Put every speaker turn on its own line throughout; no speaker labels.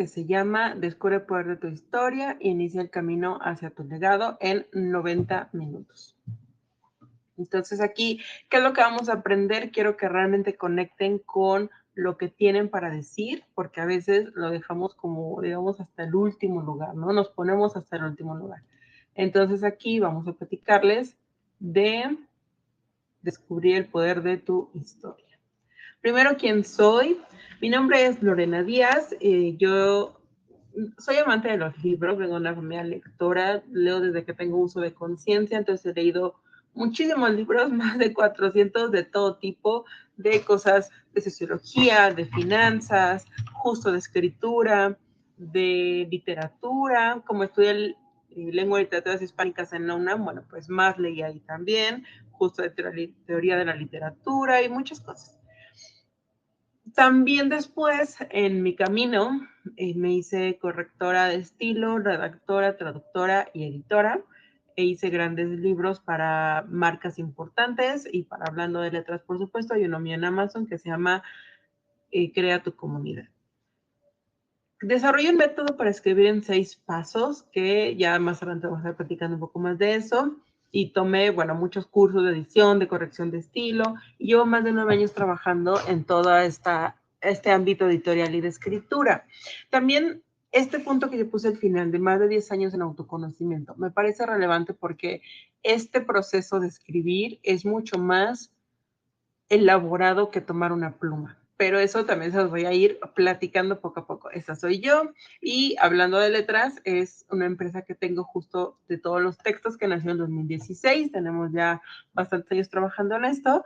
que se llama Descubre el poder de tu historia e inicia el camino hacia tu legado en 90 minutos. Entonces aquí, ¿qué es lo que vamos a aprender? Quiero que realmente conecten con lo que tienen para decir, porque a veces lo dejamos como, digamos, hasta el último lugar, ¿no? Nos ponemos hasta el último lugar. Entonces aquí vamos a platicarles de descubrir el poder de tu historia. Primero, ¿quién soy? Mi nombre es Lorena Díaz. Yo soy amante de los libros, vengo de una familia lectora, leo desde que tengo uso de conciencia, entonces he leído muchísimos libros, más de 400 de todo tipo, de cosas de sociología, de finanzas, justo de escritura, de literatura, como estudié lengua y literaturas hispánicas en la UNAM, bueno, pues más leí ahí también, justo de teoría de la literatura y muchas cosas. También después, en mi camino, me hice correctora de estilo, redactora, traductora y editora. E hice grandes libros para marcas importantes y para hablando de letras, por supuesto, hay uno mío en Amazon que se llama Crea tu comunidad. Desarrollé un método para escribir en 6 pasos, que ya más adelante vamos a estar platicando un poco más de eso. Y tomé, bueno, muchos cursos de edición, de corrección de estilo. Y llevo más de 9 años trabajando en todo este ámbito editorial y de escritura. También este punto que yo puse al final, de más de 10 años en autoconocimiento, me parece relevante porque este proceso de escribir es mucho más elaborado que tomar una pluma. Pero eso también se los voy a ir platicando poco a poco. Esa soy yo. Y hablando de letras, es una empresa que tengo justo de todos los textos que nació en 2016. Tenemos ya bastantes años trabajando en esto.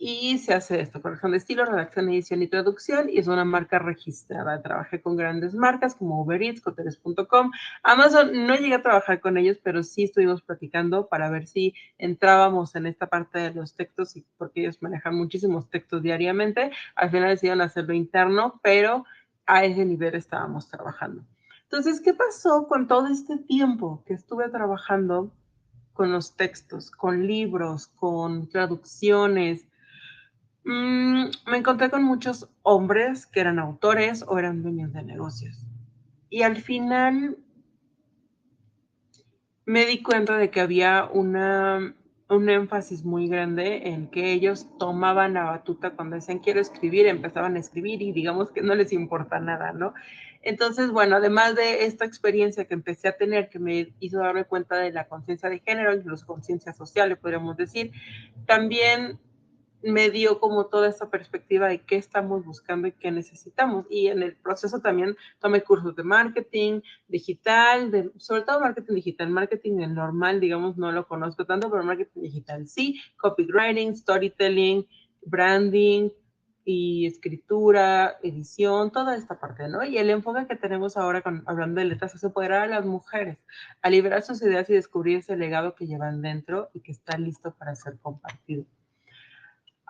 Y se hace esto, corrección de estilo, redacción, edición y traducción, y es una marca registrada. Trabajé con grandes marcas como Uber Eats, Coteles.com, Amazon. No llegué a trabajar con ellos, pero sí estuvimos platicando para ver si entrábamos en esta parte de los textos, y porque ellos manejan muchísimos textos diariamente. Al final decidieron hacerlo interno, pero a ese nivel estábamos trabajando. Entonces, ¿qué pasó con todo este tiempo que estuve trabajando con los textos, con libros, con traducciones? Me encontré con muchos hombres que eran autores o eran dueños de negocios. Y al final me di cuenta de que había un énfasis muy grande en que ellos tomaban la batuta cuando decían quiero escribir, empezaban a escribir y digamos que no les importa nada, ¿no? Entonces, bueno, además de esta experiencia que empecé a tener, que me hizo darme cuenta de la conciencia de género, incluso conciencia social, le podríamos decir, también me dio como toda esta perspectiva de qué estamos buscando y qué necesitamos. Y en el proceso también tomé cursos de marketing digital, sobre todo marketing normal, digamos, no lo conozco tanto, pero marketing digital sí, copywriting, storytelling, branding y escritura, edición, toda esta parte, ¿no? Y el enfoque que tenemos ahora hablando de letras es empoderar a las mujeres, a liberar sus ideas y descubrir ese legado que llevan dentro y que está listo para ser compartido.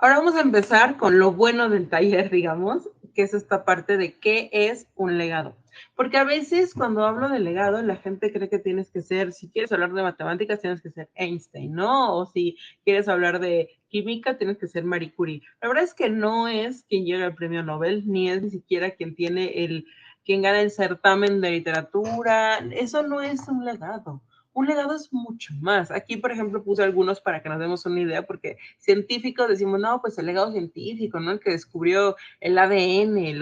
Ahora vamos a empezar con lo bueno del taller, digamos, que es esta parte de qué es un legado. Porque a veces cuando hablo de legado, la gente cree que tienes que ser, si quieres hablar de matemáticas, tienes que ser Einstein, ¿no? O si quieres hablar de química, tienes que ser Marie Curie. La verdad es que no es quien llega al premio Nobel, ni es ni siquiera quien gana el certamen de literatura. Eso no es un legado. Un legado es mucho más. Aquí, por ejemplo, puse algunos para que nos demos una idea, porque científicos decimos, no, pues el legado científico, ¿no? El que descubrió el ADN,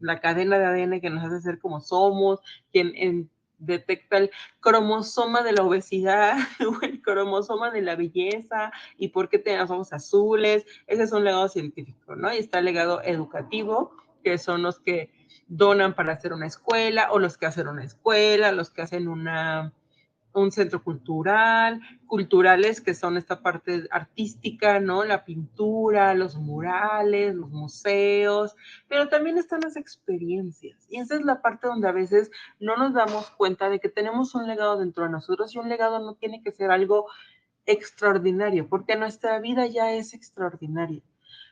la cadena de ADN que nos hace ser como somos, quien detecta el cromosoma de la obesidad o el cromosoma de la belleza y por qué tenemos ojos azules. Ese es un legado científico, ¿no? Y está el legado educativo, que son los que donan para hacer una escuela o los que hacen una escuela, los que hacen un centro cultural, culturales que son esta parte artística, ¿no? La pintura, los murales, los museos, pero también están las experiencias. Y esa es la parte donde a veces no nos damos cuenta de que tenemos un legado dentro de nosotros y un legado no tiene que ser algo extraordinario, porque nuestra vida ya es extraordinaria.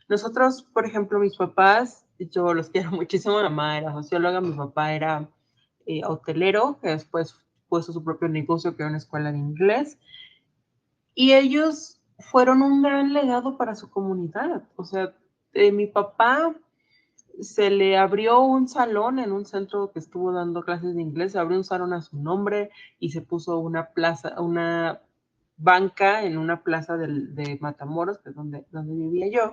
Nosotros, por ejemplo, mis papás, yo los quiero muchísimo, mi mamá era socióloga, mi papá era hotelero, que después puso su propio negocio, que era una escuela de inglés, y ellos fueron un gran legado para su comunidad. O sea, mi papá se le abrió un salón en un centro que estuvo dando clases de inglés, se abrió un salón a su nombre y se puso una plaza, una banca en una plaza de Matamoros, que es donde vivía yo,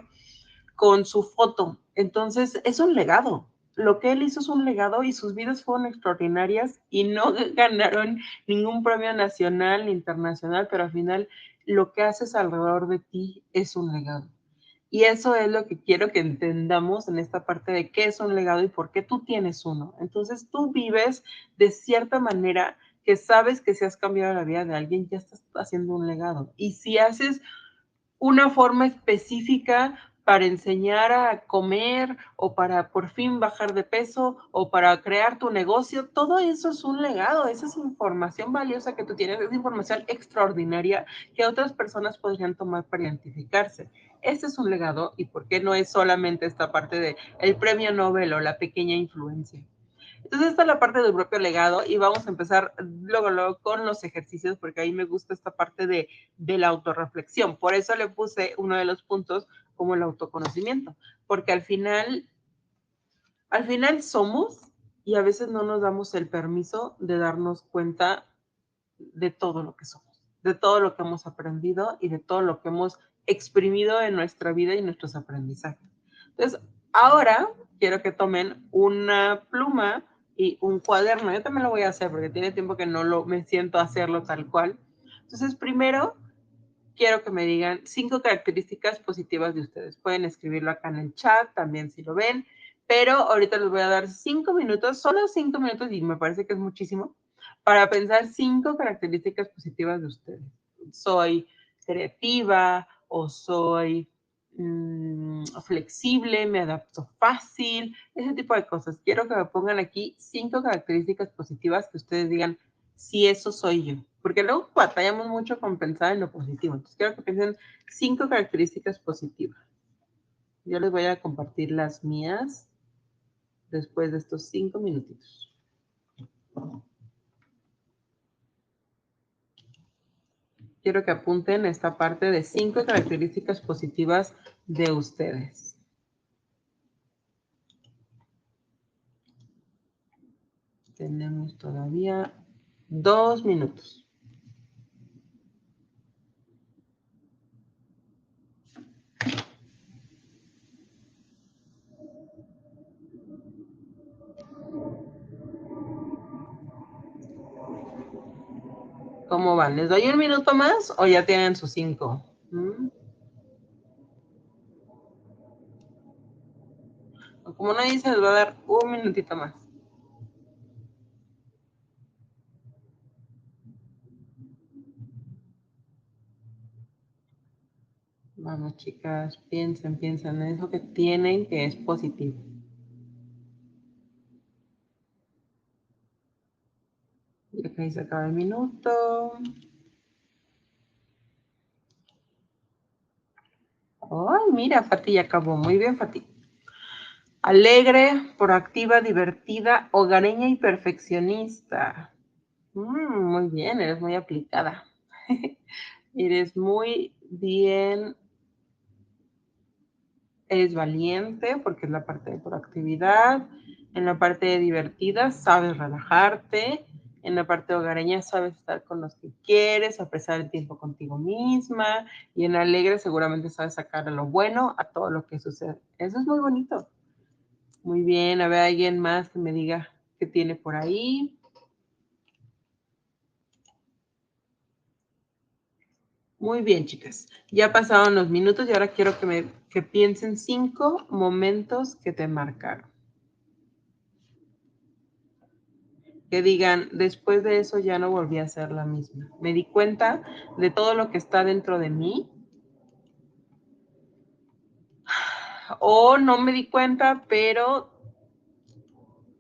con su foto. Entonces, es un legado. Lo que él hizo es un legado y sus vidas fueron extraordinarias y no ganaron ningún premio nacional ni internacional, pero al final lo que haces alrededor de ti es un legado. Y eso es lo que quiero que entendamos en esta parte de qué es un legado y por qué tú tienes uno. Entonces tú vives de cierta manera que sabes que si has cambiado la vida de alguien, ya estás haciendo un legado. Y si haces una forma específica para enseñar a comer o para por fin bajar de peso o para crear tu negocio, todo eso es un legado, esa es información valiosa que tú tienes, es información extraordinaria que otras personas podrían tomar para identificarse. Ese es un legado y por qué no es solamente esta parte de el premio Nobel o la pequeña influencia. Entonces, esta es la parte del propio legado y vamos a empezar luego con los ejercicios porque ahí me gusta esta parte de la autorreflexión. Por eso le puse uno de los puntos como el autoconocimiento, porque al final somos y a veces no nos damos el permiso de darnos cuenta de todo lo que somos, de todo lo que hemos aprendido y de todo lo que hemos exprimido en nuestra vida y nuestros aprendizajes. Entonces, ahora quiero que tomen una pluma y un cuaderno. Yo también lo voy a hacer porque tiene tiempo que me siento a hacerlo tal cual. Entonces, primero quiero que me digan 5 características positivas de ustedes. Pueden escribirlo acá en el chat también si lo ven, pero ahorita les voy a dar 5 minutos, solo 5 minutos y me parece que es muchísimo, para pensar 5 características positivas de ustedes. Soy creativa o soy flexible, me adapto fácil, ese tipo de cosas. Quiero que me pongan aquí 5 características positivas que ustedes digan, si eso soy yo. Porque luego batallamos mucho con pensar en lo positivo. Entonces quiero que piensen 5 características positivas. Yo les voy a compartir las mías después de estos 5 minutitos. Quiero que apunten esta parte de 5 características positivas de ustedes. Tenemos todavía 2 minutos. ¿Cómo van? ¿Les doy un minuto más o ya tienen sus 5? Como no dice, les voy a dar un minutito más. Vamos, chicas, piensen en eso que tienen que es positivo. Ya que ahí se acaba el minuto. Ay, mira, Fati ya acabó. Muy bien, Fati. Alegre, proactiva, divertida, hogareña y perfeccionista. Muy bien, eres muy aplicada. Eres muy bien, eres valiente porque es la parte de proactividad. En la parte de divertida sabes relajarte. En la parte hogareña sabes estar con los que quieres, apreciar el tiempo contigo misma. Y en alegre seguramente sabes sacar lo bueno a todo lo que sucede. Eso es muy bonito. Muy bien, a ver, alguien más que me diga qué tiene por ahí. Muy bien, chicas. Ya pasaron los minutos y ahora quiero que piensen 5 momentos que te marcaron. Que digan, después de eso ya no volví a ser la misma. Me di cuenta de todo lo que está dentro de mí o no me di cuenta, pero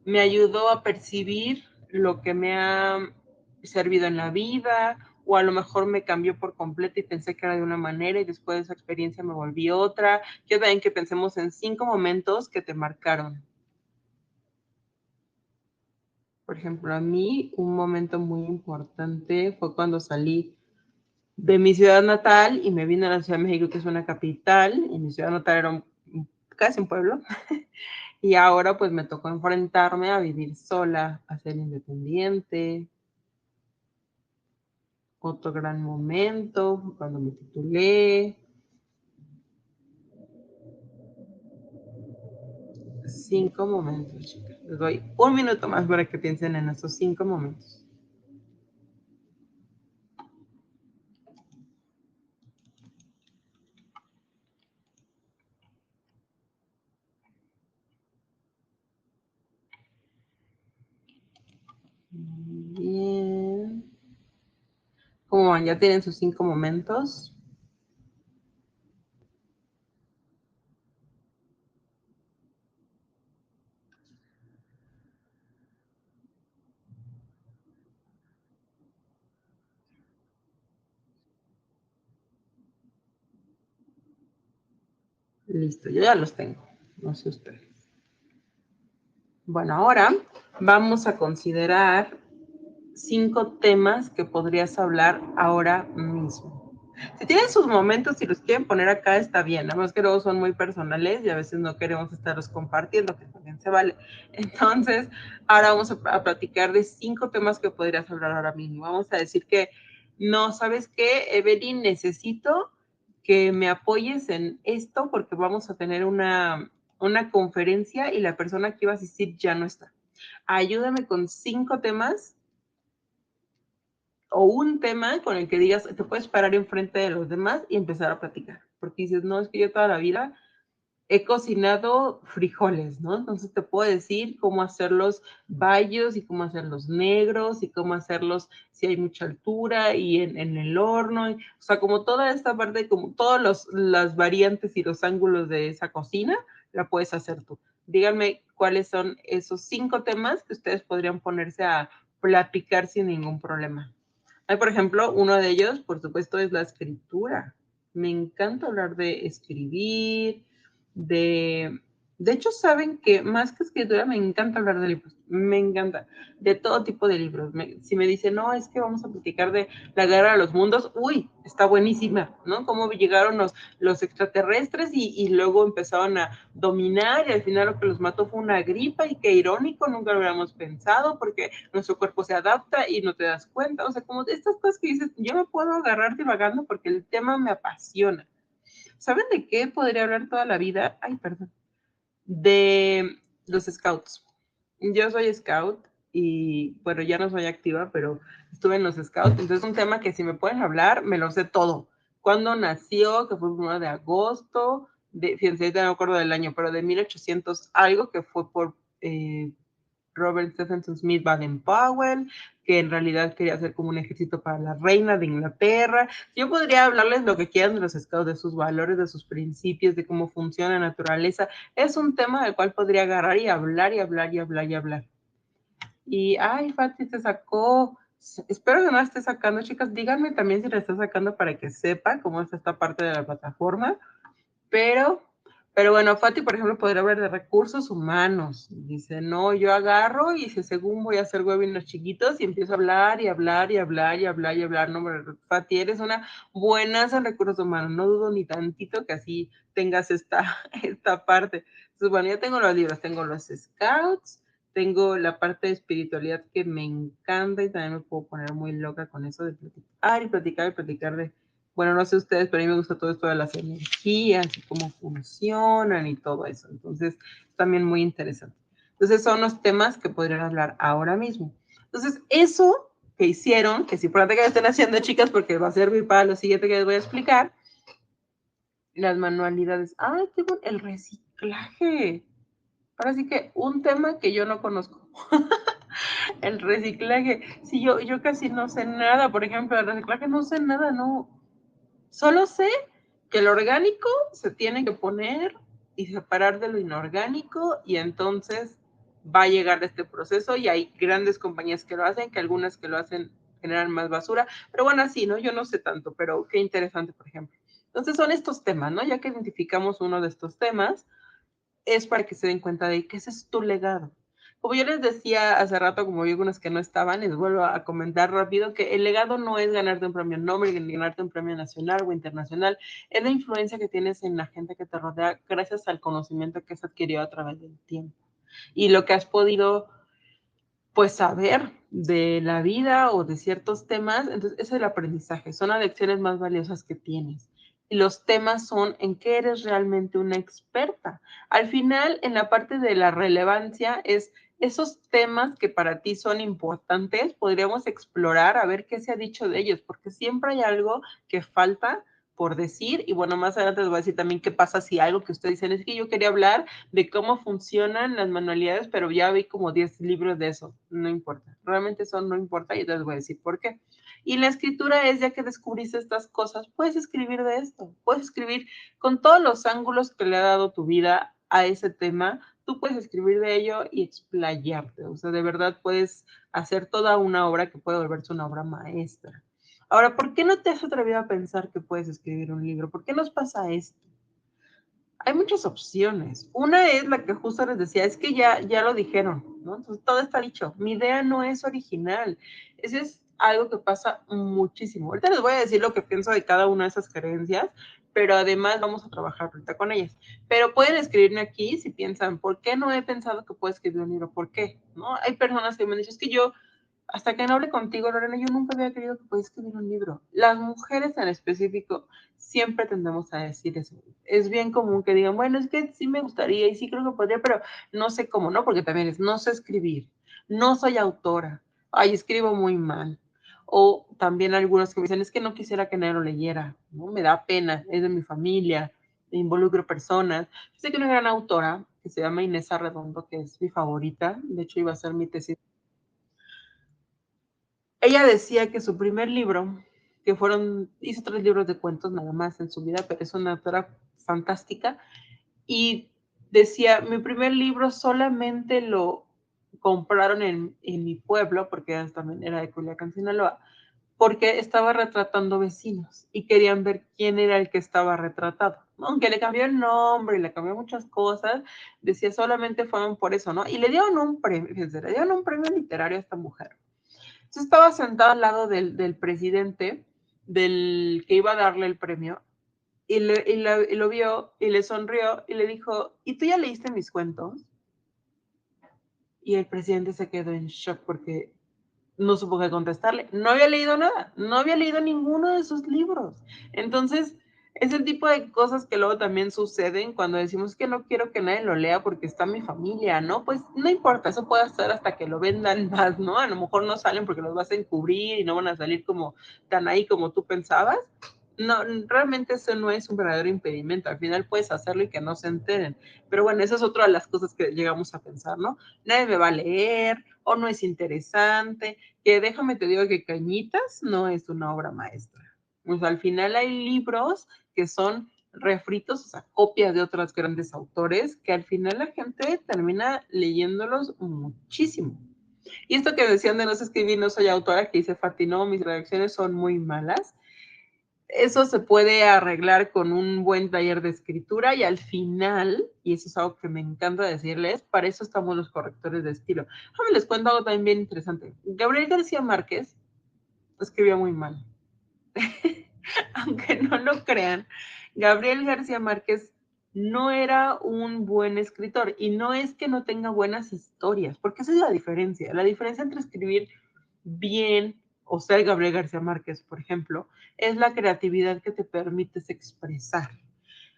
me ayudó a percibir lo que me ha servido en la vida, o a lo mejor me cambió por completo y pensé que era de una manera y después de esa experiencia me volví otra. Quiero también que pensemos en 5 momentos que te marcaron. Por ejemplo, a mí un momento muy importante fue cuando salí de mi ciudad natal y me vine a la Ciudad de México, que es una capital, y mi ciudad natal era casi un pueblo. Y ahora pues me tocó enfrentarme a vivir sola, a ser independiente. Otro gran momento, cuando me titulé. 5 momentos, chicas. Les doy un minuto más para que piensen en esos 5 momentos. Bien. ¿Cómo van? ¿Ya tienen sus 5 momentos? Listo, yo ya los tengo. No sé ustedes. Bueno, ahora vamos a considerar 5 temas que podrías hablar ahora mismo. Si tienen sus momentos y los quieren poner acá, está bien. Nada más que luego son muy personales y a veces no queremos estarlos compartiendo, que también se vale. Entonces, ahora vamos a platicar de 5 temas que podrías hablar ahora mismo. Vamos a decir que, no, ¿sabes qué, Evelyn? Necesito que me apoyes en esto porque vamos a tener una conferencia y la persona que iba a asistir ya no está. Ayúdame con 5 temas o un tema con el que digas, te puedes parar enfrente de los demás y empezar a platicar. Porque dices, no, es que yo toda la vida he cocinado frijoles, ¿no? Entonces te puedo decir cómo hacerlos bayos y cómo hacerlos negros y cómo hacerlos si hay mucha altura y en el horno. O sea, como toda esta parte, como todas las variantes y los ángulos de esa cocina, la puedes hacer tú. Díganme cuáles son esos 5 temas que ustedes podrían ponerse a platicar sin ningún problema. Hay, por ejemplo, uno de ellos, por supuesto, es la escritura. Me encanta hablar de escribir, de... De hecho, saben que más que escritura, me encanta hablar de libros. Me encanta. De todo tipo de libros. Si me dicen, no, es que vamos a platicar de la guerra de los mundos, uy, está buenísima, ¿no? Cómo llegaron los extraterrestres y luego empezaron a dominar y al final lo que los mató fue una gripa y qué irónico, nunca lo hubiéramos pensado porque nuestro cuerpo se adapta y no te das cuenta. O sea, como de estas cosas que dices, yo me puedo agarrar divagando porque el tema me apasiona. ¿Saben de qué podría hablar toda la vida? Ay, perdón. De los scouts. Yo soy scout y bueno, ya no soy activa, pero estuve en los scouts. Entonces es un tema que si me pueden hablar, me lo sé todo. ¿Cuándo nació? Que fue el 1 de agosto. Fíjense, no me acuerdo del año, pero de 1800 algo, que fue por Robert Stephenson Smith Baden-Powell, que en realidad quería hacer como un ejército para la reina de Inglaterra. Yo podría hablarles lo que quieran de los scouts, de sus valores, de sus principios, de cómo funciona la naturaleza. Es un tema del cual podría agarrar y hablar y hablar y hablar y hablar. Y, ay, Fati te sacó, espero que no la esté sacando, chicas, díganme también si la está sacando para que sepa cómo es esta parte de la plataforma. Pero, pero bueno, Fati, por ejemplo, podría hablar de recursos humanos. Dice, no, yo agarro y si según voy a hacer webinars chiquitos y empiezo a hablar y hablar y hablar y hablar y hablar. No, Fati, eres una buenaza en recursos humanos. No dudo ni tantito que así tengas esta parte. Entonces, bueno, ya tengo los libros, tengo los scouts, tengo la parte de espiritualidad que me encanta y también me puedo poner muy loca con eso de platicar y platicar y platicar de, bueno, no sé ustedes, pero a mí me gusta todo esto de las energías y cómo funcionan y todo eso. Entonces, también muy interesante. Entonces, son los temas que podrían hablar ahora mismo. Entonces, eso que hicieron, que es importante que lo estén haciendo, chicas, porque va a servir para lo siguiente que les voy a explicar, las manualidades. ¡Ay, qué bueno! El reciclaje. Ahora sí que un tema que yo no conozco. El reciclaje. Sí, yo casi no sé nada. Por ejemplo, el reciclaje no sé nada, no. Solo sé que lo orgánico se tiene que poner y separar de lo inorgánico y entonces va a llegar este proceso y hay grandes compañías que lo hacen, que algunas que lo hacen generan más basura, pero bueno, así, ¿no? Yo no sé tanto, pero qué interesante, por ejemplo. Entonces son estos temas, ¿no? Ya que identificamos uno de estos temas, es para que se den cuenta de que ese es tu legado. Como yo les decía hace rato, como vi algunos que no estaban, les vuelvo a comentar rápido que el legado no es ganarte un premio Nobel, ni ganarte un premio nacional o internacional, es la influencia que tienes en la gente que te rodea gracias al conocimiento que has adquirido a través del tiempo y lo que has podido pues saber de la vida o de ciertos temas, entonces ese es el aprendizaje, son las lecciones más valiosas que tienes. Y los temas son en qué eres realmente una experta. Al final, en la parte de la relevancia, es esos temas que para ti son importantes, podríamos explorar a ver qué se ha dicho de ellos, porque siempre hay algo que falta por decir, y bueno, más adelante les voy a decir también qué pasa si algo que ustedes dicen es que yo quería hablar de cómo funcionan las manualidades, pero ya vi como 10 libros de eso. No importa. Realmente eso no importa y les voy a decir por qué. Y la escritura es, ya que descubriste estas cosas, puedes escribir de esto. Puedes escribir con todos los ángulos que le ha dado tu vida a ese tema. Tú puedes escribir de ello y explayarte. O sea, de verdad puedes hacer toda una obra que puede volverse una obra maestra. Ahora, ¿por qué no te has atrevido a pensar que puedes escribir un libro? ¿Por qué nos pasa esto? Hay muchas opciones. Una es la que justo les decía, es que ya lo dijeron, ¿no? Entonces todo está dicho. Mi idea no es original. Ese es algo que pasa muchísimo. Ahorita les voy a decir lo que pienso de cada una de esas creencias, pero además vamos a trabajar ahorita con ellas. Pero pueden escribirme aquí si piensan, ¿por qué no he pensado que puedo escribir un libro? ¿Por qué? ¿No? Hay personas que me han dicho, es que yo hasta que no hablé contigo, Lorena, yo nunca había querido que pudiera escribir un libro. Las mujeres en específico siempre tendemos a decir eso. Es bien común que digan, bueno, es que sí me gustaría y sí creo que podría, pero no sé cómo, ¿no? Porque también es, no sé escribir, no soy autora, ay, escribo muy mal. O también algunos que me dicen, es que no quisiera que nadie lo leyera, ¿no? Me da pena, es de mi familia, involucro personas. Yo sé que una gran autora que se llama Inés Arredondo, que es mi favorita, de hecho iba a ser mi tesis. Ella decía que su primer libro, que fueron, hizo 3 libros de cuentos nada más en su vida, pero es una autora fantástica, y decía, mi primer libro solamente lo compraron en mi pueblo, porque también era de Culiacán, Sinaloa, porque estaba retratando vecinos y querían ver quién era el que estaba retratado. Aunque le cambió el nombre y le cambió muchas cosas, decía solamente fueron por eso, ¿no? Y le dieron un premio, fíjense, le dieron un premio literario a esta mujer. Yo estaba sentado al lado del presidente, del que iba a darle el premio, y lo vio y le sonrió y le dijo, ¿y tú ya leíste mis cuentos? Y el presidente se quedó en shock porque no supo qué contestarle. No había leído nada, no había leído ninguno de sus libros. Entonces, es el tipo de cosas que luego también suceden cuando decimos que no quiero que nadie lo lea porque está mi familia, ¿no? Pues no importa, eso puede estar hasta que lo vendan más, ¿no? A lo mejor no salen porque los vas a encubrir y no van a salir como tan ahí como tú pensabas. No, realmente eso no es un verdadero impedimento. Al final puedes hacerlo y que no se enteren. Pero bueno, esa es otra de las cosas que llegamos a pensar, ¿no? Nadie me va a leer o no es interesante, que déjame te digo que Cañitas no es una obra maestra. Pues al final hay libros que son refritos, o sea, copias de otros grandes autores, que al final la gente termina leyéndolos muchísimo. Y esto que decían de no sé escribir, no soy autora, que dice Fati, no, mis redacciones son muy malas. Eso se puede arreglar con un buen taller de escritura y al final, y eso es algo que me encanta decirles, para eso estamos los correctores de estilo. Déjame les cuento algo también bien interesante. Gabriel García Márquez escribía muy mal. Aunque no lo crean, Gabriel García Márquez no era un buen escritor y no es que no tenga buenas historias, porque esa es la diferencia. La diferencia entre escribir bien o ser Gabriel García Márquez, por ejemplo, es la creatividad que te permites expresar.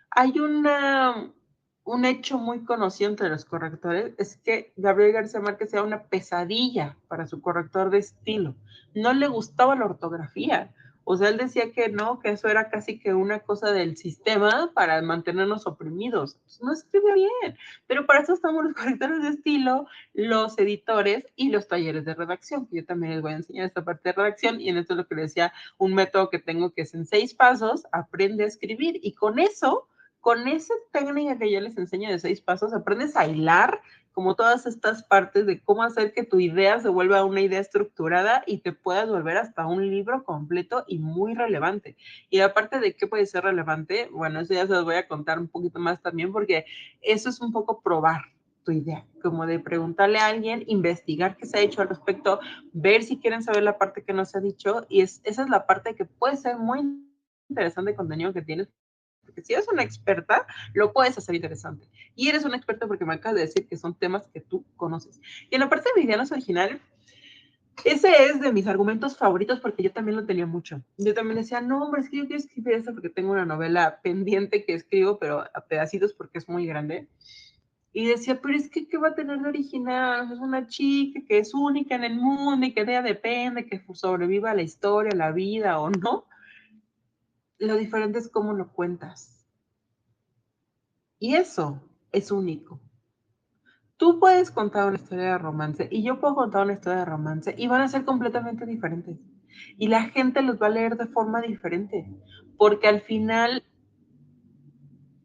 Hay un hecho muy conocido entre los correctores, es que Gabriel García Márquez era una pesadilla para su corrector de estilo. No le gustaba la ortografía. O sea, él decía que no, que eso era casi que una cosa del sistema para mantenernos oprimidos. No escribe bien, pero para eso estamos los correctores de estilo, los editores y los talleres de redacción, que yo también les voy a enseñar esta parte de redacción y en esto es lo que les decía, un método que tengo que es en 6 pasos, aprende a escribir y con esa técnica que yo les enseño de 6 pasos, aprendes a hilar como todas estas partes de cómo hacer que tu idea se vuelva una idea estructurada y te puedas volver hasta un libro completo y muy relevante. Y aparte de qué puede ser relevante, bueno, eso ya se los voy a contar un poquito más también porque eso es un poco probar. tu idea, como de preguntarle a alguien, investigar qué se ha hecho al respecto, ver si quieren saber la parte que no se ha dicho, y esa es la parte que puede ser muy interesante el contenido que tienes, porque si eres una experta, lo puedes hacer interesante. Y eres una experta porque me acabas de decir que son temas que tú conoces. Y en la parte de mi idea no es original, ese es de mis argumentos favoritos porque yo también lo tenía mucho. Yo también decía, no, hombre, es que yo quiero escribir esto porque tengo una novela pendiente que escribo, pero a pedacitos porque es muy grande. Y decía, pero es que, ¿qué va a tener de original? Es una chica que es única en el mundo y que de ella depende que sobreviva la historia, la vida o no. Lo diferente es cómo lo cuentas. Y eso es único. Tú puedes contar una historia de romance y yo puedo contar una historia de romance y van a ser completamente diferentes. Y la gente los va a leer de forma diferente, porque al final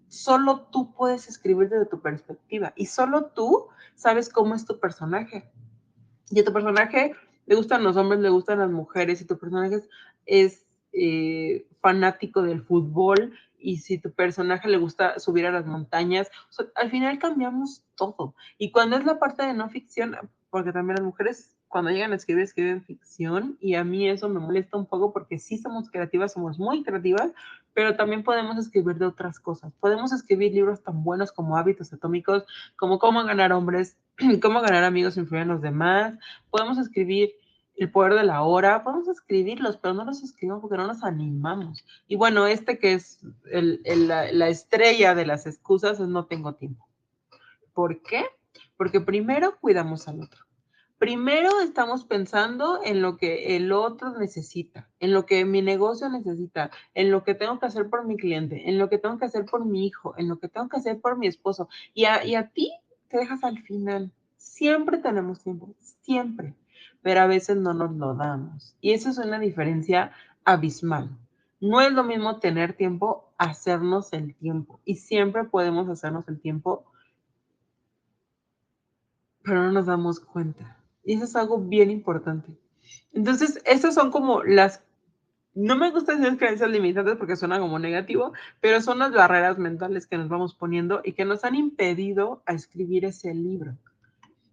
solo tú puedes escribir desde tu perspectiva y solo tú sabes cómo es tu personaje. Y a tu personaje le gustan los hombres, le gustan las mujeres, y tu personaje es fanático del fútbol, y si tu personaje le gusta subir a las montañas, o sea, al final cambiamos todo. Y cuando es la parte de no ficción, porque también las mujeres cuando llegan a escribir, escriben ficción, y a mí eso me molesta un poco porque sí somos creativas, somos muy creativas, pero también podemos escribir de otras cosas. Podemos escribir libros tan buenos como Hábitos Atómicos, como Cómo ganar hombres, Cómo ganar amigos, influir en los demás. Podemos escribir El poder de la hora, podemos escribirlos, pero no los escribimos porque no nos animamos. Y bueno, este que es la estrella de las excusas es no tengo tiempo. ¿Por qué? Porque primero cuidamos al otro. Primero estamos pensando en lo que el otro necesita, en lo que mi negocio necesita, en lo que tengo que hacer por mi cliente, en lo que tengo que hacer por mi hijo, en lo que tengo que hacer por mi esposo. Y a ti te dejas al final. Siempre tenemos tiempo, siempre, pero a veces no nos lo damos. Y eso es una diferencia abismal. No es lo mismo tener tiempo, hacernos el tiempo. Y siempre podemos hacernos el tiempo, pero no nos damos cuenta. Y eso es algo bien importante. Entonces, esas son como no me gustan decir creencias limitantes porque suena como negativo, pero son las barreras mentales que nos vamos poniendo y que nos han impedido a escribir ese libro.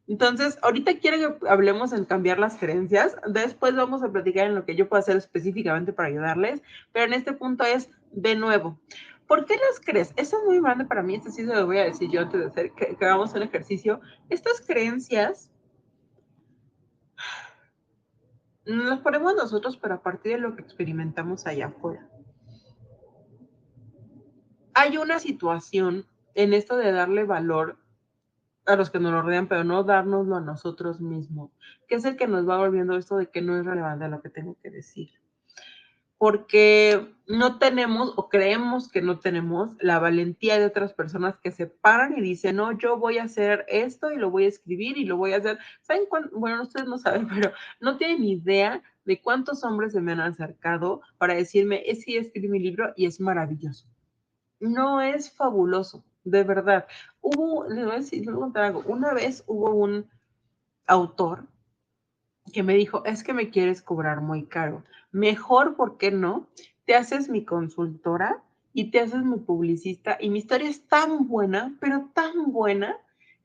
Entonces, ahorita quiero que hablemos en cambiar las creencias, después vamos a platicar en lo que yo puedo hacer específicamente para ayudarles, pero en este punto es, de nuevo, ¿por qué las crees? Eso es muy grande para mí, esto sí se lo voy a decir yo antes de hacer que hagamos un ejercicio. Estas creencias las ponemos nosotros, pero a partir de lo que experimentamos allá afuera. Hay una situación en esto de darle valor a los que nos lo rodean, pero no dárnoslo a nosotros mismos, que es el que nos va volviendo esto de que no es relevante lo que tengo que decir. Porque no tenemos o creemos que no tenemos la valentía de otras personas que se paran y dicen, no, yo voy a hacer esto y lo voy a escribir y lo voy a hacer. ¿Saben cuánto? Bueno, ustedes no saben, pero no tienen ni idea de cuántos hombres se me han acercado para decirme, es que ya escribí mi libro y es maravilloso. No es fabuloso, de verdad. Les voy a decir, les voy a contar algo. Una vez hubo un autor que me dijo, es que me quieres cobrar muy caro. Mejor, ¿por qué no? Te haces mi consultora y te haces mi publicista y mi historia es tan buena, pero tan buena,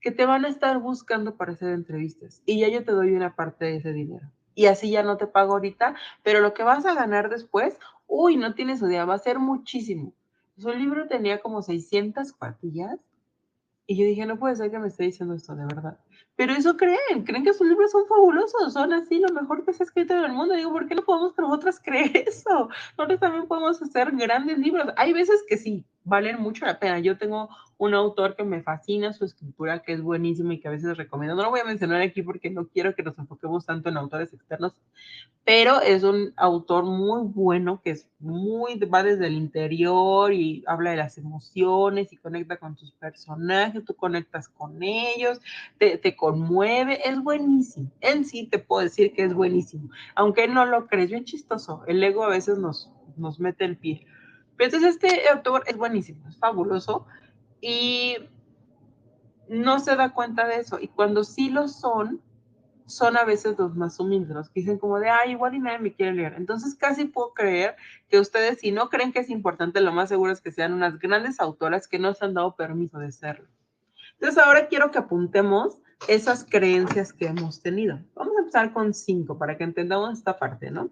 que te van a estar buscando para hacer entrevistas y ya yo te doy una parte de ese dinero. Y así ya no te pago ahorita, pero lo que vas a ganar después, uy, no tienes idea, va a ser muchísimo. Su libro tenía como 600 cuartillas y yo dije, no puede ser que me esté diciendo esto de verdad. Pero eso creen que sus libros son fabulosos, son así lo mejor que se ha escrito en el mundo. Digo, ¿por qué no podemos nosotros creer eso? Nosotros también podemos hacer grandes libros. Hay veces que sí, valen mucho la pena. Yo tengo un autor que me fascina su escritura, que es buenísimo y que a veces recomiendo. No lo voy a mencionar aquí porque no quiero que nos enfoquemos tanto en autores externos, pero es un autor muy bueno, que es va desde el interior y habla de las emociones y conecta con tus personajes, tú conectas con ellos, te conmueve, es buenísimo. En sí te puedo decir que es buenísimo, aunque no lo crees, bien chistoso, el ego a veces nos mete el pie. Pero entonces este autor es buenísimo, es fabuloso y no se da cuenta de eso, y cuando sí lo son a veces los más humildes, los que dicen como de, ay, igual y nadie me quiere leer. Entonces casi puedo creer que ustedes, si no creen que es importante, lo más seguro es que sean unas grandes autoras que no se han dado permiso de serlo. Entonces ahora quiero que apuntemos esas creencias que hemos tenido. Vamos a empezar con 5 para que entendamos esta parte, ¿no?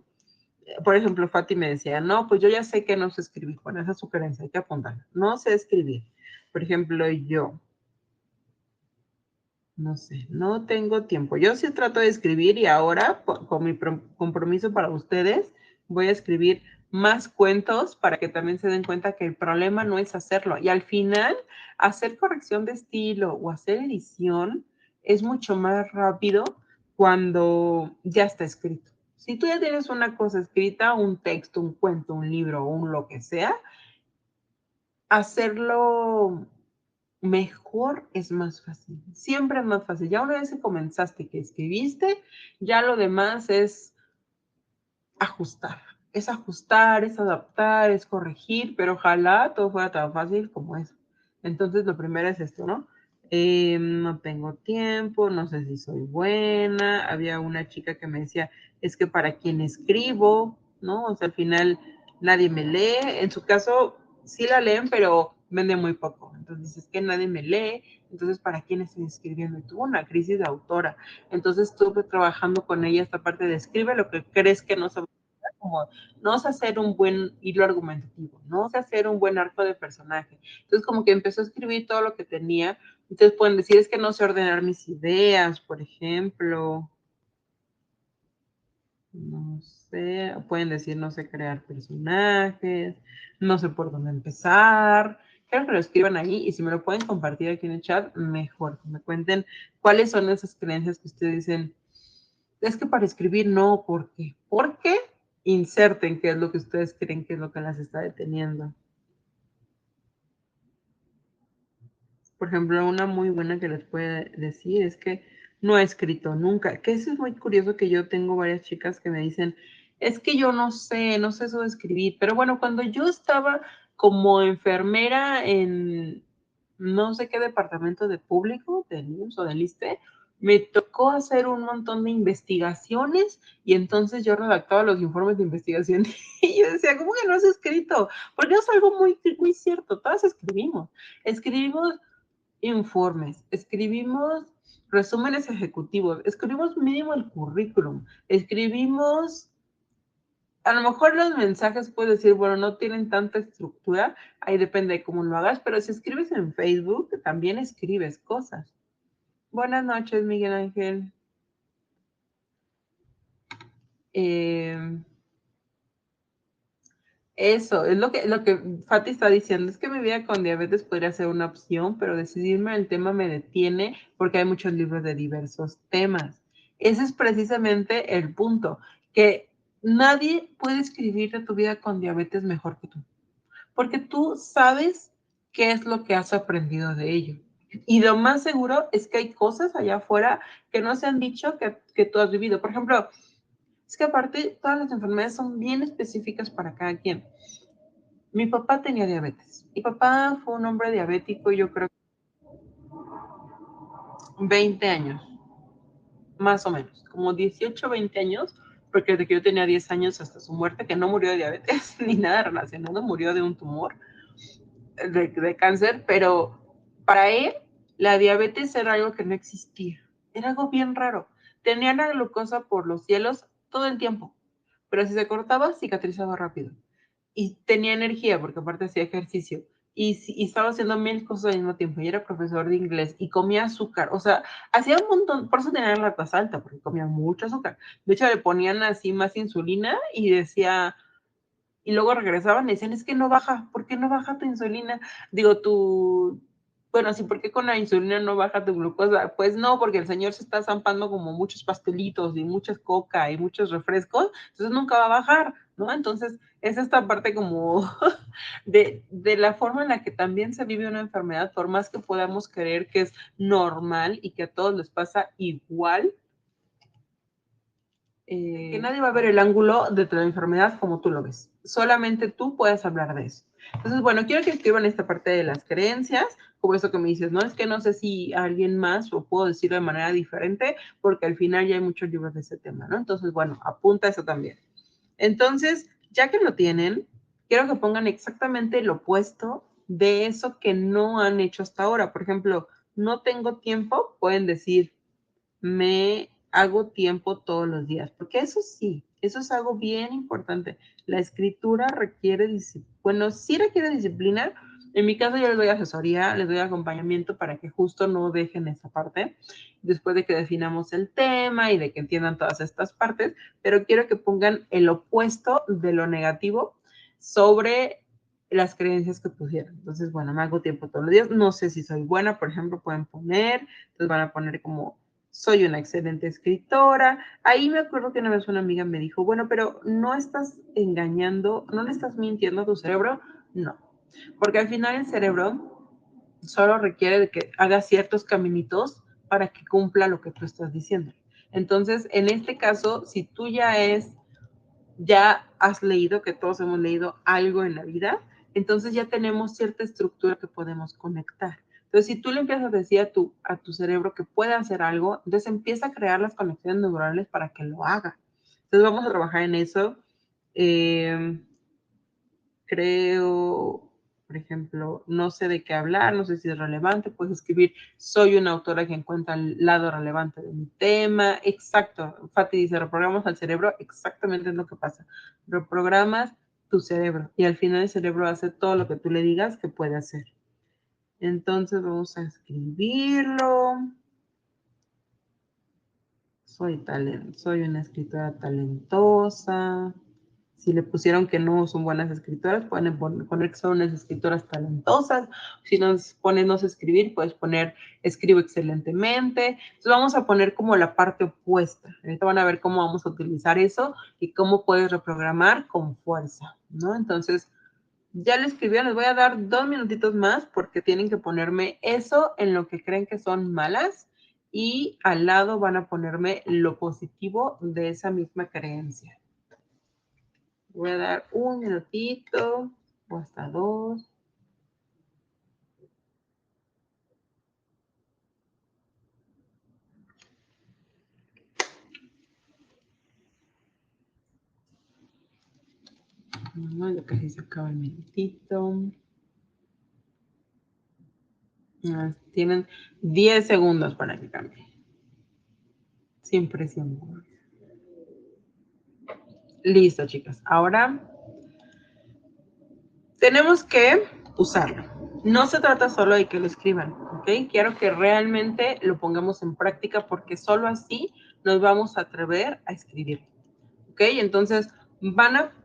Por ejemplo, Fati me decía, no, pues yo ya sé que no sé escribir. Bueno, esa es su creencia, hay que apuntarla. No sé escribir. Por ejemplo, yo, no sé, no tengo tiempo. Yo sí trato de escribir y ahora, con mi compromiso para ustedes, voy a escribir más cuentos para que también se den cuenta que el problema no es hacerlo. Y al final, hacer corrección de estilo o hacer edición es mucho más rápido cuando ya está escrito. Si tú ya tienes una cosa escrita, un texto, un cuento, un libro, un lo que sea, hacerlo mejor es más fácil. Siempre es más fácil. Ya una vez que comenzaste, que escribiste, ya lo demás es ajustar. Es ajustar, es adaptar, es corregir, pero ojalá todo fuera tan fácil como eso. Entonces, lo primero es esto, ¿no? No tengo tiempo, no sé si soy buena. Había una chica que me decía, es que para quién escribo, ¿no? O sea, al final nadie me lee. En su caso, sí la leen, pero vende muy poco. Entonces, es que nadie me lee. Entonces, ¿para quién estoy escribiendo? Y tuvo una crisis de autora. Entonces, estuve trabajando con ella esta parte de escribe lo que crees que no sabes, como no sé hacer un buen hilo argumentativo, no sé hacer un buen arco de personaje. Entonces, como que empezó a escribir todo lo que tenía. Entonces, pueden decir, es que no sé ordenar mis ideas, por ejemplo. No sé, pueden decir, no sé crear personajes, no sé por dónde empezar. Quiero que lo escriban ahí y si me lo pueden compartir aquí en el chat, mejor. Que me cuenten cuáles son esas creencias que ustedes dicen, es que para escribir no, ¿por qué? ¿Por qué? Inserten qué es lo que ustedes creen que es lo que las está deteniendo. Por ejemplo, una muy buena que les puede decir es que no he escrito nunca, que eso es muy curioso que yo tengo varias chicas que me dicen, es que yo no sé, no sé eso de escribir, pero bueno, cuando yo estaba como enfermera en no sé qué departamento de público, del IMSS o del ISSSTE, me tocó hacer un montón de investigaciones y entonces yo redactaba los informes de investigación y yo decía, ¿cómo que no has escrito? Porque es algo muy, muy cierto, todas escribimos informes, escribimos resúmenes ejecutivos, escribimos mínimo el currículum, escribimos, a lo mejor los mensajes puedes decir, bueno, no tienen tanta estructura, ahí depende de cómo lo hagas, pero si escribes en Facebook, también escribes cosas. Buenas noches, Miguel Ángel. Eh, Eso, es lo que Fati está diciendo, es que mi vida con diabetes podría ser una opción, pero decidirme el tema me detiene porque hay muchos libros de diversos temas. Ese es precisamente el punto, que nadie puede escribir de tu vida con diabetes mejor que tú, porque tú sabes qué es lo que has aprendido de ello. Y lo más seguro es que hay cosas allá afuera que no se han dicho que tú has vivido. Por ejemplo, es que aparte todas las enfermedades son bien específicas para cada quien. Mi papá tenía diabetes. Mi papá fue un hombre diabético, yo creo, 20 años, más o menos, como 18, 20 años, porque desde que yo tenía 10 años hasta su muerte, que no murió de diabetes ni nada relacionado, murió de un tumor, de cáncer, pero para él la diabetes era algo que no existía, era algo bien raro. Tenía la glucosa por los cielos todo el tiempo, pero si se cortaba, cicatrizaba rápido. Y tenía energía porque aparte hacía ejercicio y estaba haciendo mil cosas al mismo tiempo y era profesor de inglés y comía azúcar, o sea, hacía un montón, por eso tenía la tasa alta, porque comía mucho azúcar. De hecho, le ponían así más insulina y decía, y luego regresaban y decían, es que no baja, ¿por qué no baja tu insulina? Digo, bueno, sí, ¿por qué con la insulina no baja tu glucosa? Pues no, porque el señor se está zampando como muchos pastelitos y muchas coca y muchos refrescos, entonces nunca va a bajar, ¿no? Entonces, es esta parte como de la forma en la que también se vive una enfermedad, por más que podamos creer que es normal y que a todos les pasa igual, que nadie va a ver el ángulo de tu enfermedad como tú lo ves. Solamente tú puedes hablar de eso. Entonces, bueno, quiero que escriban esta parte de las creencias, como eso que me dices, no es que no sé si alguien más lo puedo decir de manera diferente, porque al final ya hay muchos libros de ese tema, ¿no? Entonces, bueno, apunta eso también. Entonces, ya que lo tienen, quiero que pongan exactamente lo opuesto de eso que no han hecho hasta ahora. Por ejemplo, no tengo tiempo, pueden decir, me hago tiempo todos los días, porque eso sí, eso es algo bien importante. La escritura requiere disciplina, bueno, sí requiere disciplina. En mi caso yo les doy asesoría, les doy acompañamiento para que justo no dejen esa parte, después de que definamos el tema y de que entiendan todas estas partes, pero quiero que pongan el opuesto de lo negativo sobre las creencias que pusieron. Entonces, bueno, me hago tiempo todos los días, no sé si soy buena, por ejemplo, pueden poner, entonces van a poner como soy una excelente escritora. Ahí me acuerdo que una vez una amiga me dijo, bueno, pero no estás engañando, no le estás mintiendo a tu cerebro. No, porque al final el cerebro solo requiere de que haga ciertos caminitos para que cumpla lo que tú estás diciendo. Entonces, en este caso, si tú ya has leído, que todos hemos leído algo en la vida, entonces ya tenemos cierta estructura que podemos conectar. Entonces, si tú le empiezas a decir a tu cerebro que puede hacer algo, entonces empieza a crear las conexiones neuronales para que lo haga. Entonces, vamos a trabajar en eso. Eh, creo, por ejemplo, no sé de qué hablar, no sé si es relevante, puedes escribir, soy una autora que encuentra el lado relevante de mi tema. Exacto, Fati dice, reprogramas al cerebro, exactamente es lo que pasa. Reprogramas tu cerebro y al final el cerebro hace todo lo que tú le digas que puede hacer. Entonces vamos a escribirlo. Soy una escritora talentosa. Si le pusieron que no son buenas escritoras, pueden poner que son unas escritoras talentosas. Si nos pones no sé escribir, puedes poner escribo excelentemente. Entonces vamos a poner como la parte opuesta. Ahorita van a ver cómo vamos a utilizar eso y cómo puedes reprogramar con fuerza, ¿no? Entonces, ya le escribí, les voy a dar 2 minutitos más porque tienen que ponerme eso en lo que creen que son malas y al lado van a ponerme lo positivo de esa misma creencia. Voy a dar 1 minutito o hasta 2. No, ya casi se acaba el minutito. Tienen 10 segundos para que cambie. Sin presión. Listo, chicas. Ahora tenemos que usarlo. No se trata solo de que lo escriban, ¿ok? Quiero que realmente lo pongamos en práctica porque solo así nos vamos a atrever a escribir, ¿ok? Entonces,